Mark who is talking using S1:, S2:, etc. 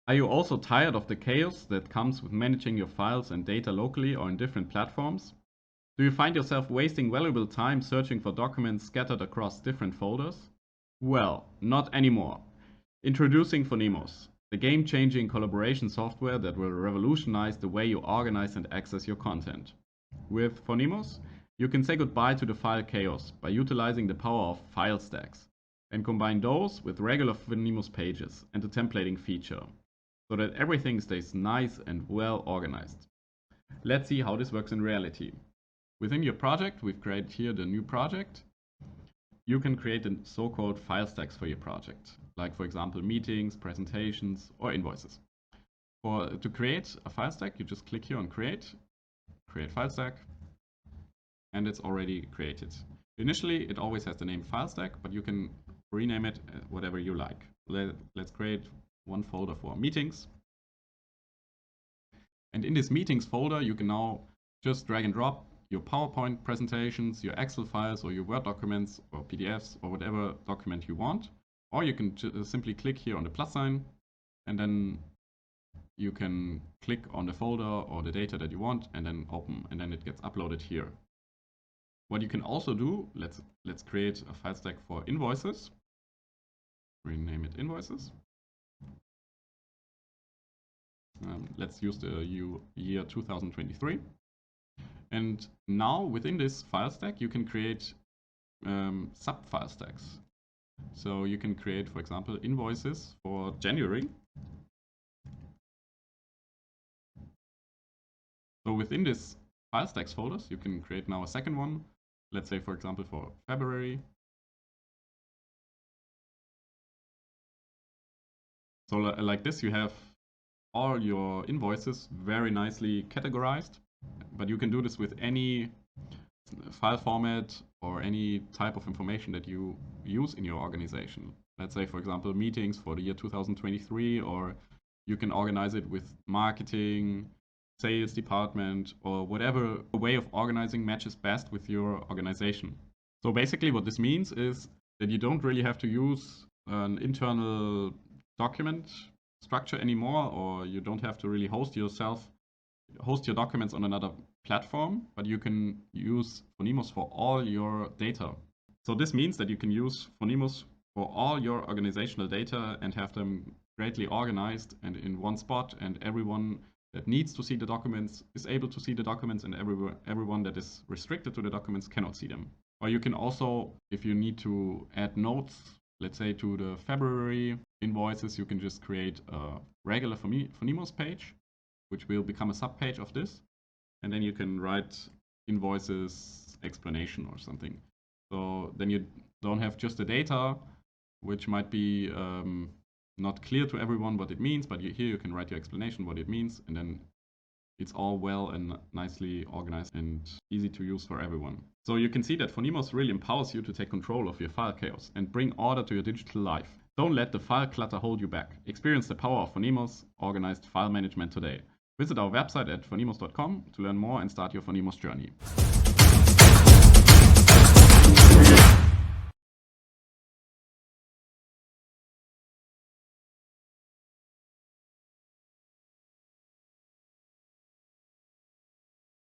S1: Are you also tired of the chaos that comes with managing your files and data locally or in different platforms? Do you find yourself wasting valuable time searching for documents scattered across different folders? Well, not anymore. Introducing Phonemos, the game-changing collaboration software that will revolutionize the way you organize and access your content. With Phonemos, you can say goodbye to the file chaos by utilizing the power of file stacks and combine those with regular Phonemos pages and the templating feature, so that everything stays nice and well organized. Let's see how this works in reality. Within your project, we've created here the new project. You can create the so-called file stacks for your project, like for example meetings, presentations, or invoices. To create a file stack, you just click here on create file stack, and it's already created. Initially, it always has the name file stack, but you can rename it whatever you like. Let's create one folder for meetings. And in this meetings folder, you can now just drag and drop your PowerPoint presentations, your Excel files, or your Word documents, or PDFs, or whatever document you want. Or you can simply click here on the plus sign, and then you can click on the folder or the data that you want, and then open, and then it gets uploaded here. What you can also do, let's create a file stack for invoices. Rename it invoices. Let's use the year 2023. And now within this file stack, you can create sub-file stacks. So you can create, for example, invoices for January. So within this file stacks folders, you can create now a second one. Let's say, for example, for February. So like this, you have all your invoices very nicely categorized, but you can do this with any file format or any type of information that you use in your organization. Let's say, for example, meetings for the year 2023, or you can organize it with marketing, sales department, or whatever way of organizing matches best with your organization. So basically what this means is that you don't really have to use an internal document structure anymore, or you don't have to really host your documents on another platform, but you can use Phonemos for all your data. So this means that you can use Phonemos for all your organizational data and have them greatly organized and in one spot, and everyone that needs to see the documents is able to see the documents, and everyone that is restricted to the documents cannot see them. Or you can also, if you need to add notes, let's say to the February invoices, you can just create a regular Phonemos page, which will become a sub-page of this. And then you can write invoices explanation or something. So then you don't have just the data, which might be not clear to everyone what it means, but here you can write your explanation what it means, and then it's all well and nicely organized and easy to use for everyone. So you can see that Phonemos really empowers you to take control of your file chaos and bring order to your digital life. Don't let the file clutter hold you back. Experience the power of Phonemos organized file management today. Visit our website at phonemos.com to learn more and start your Phonemos journey.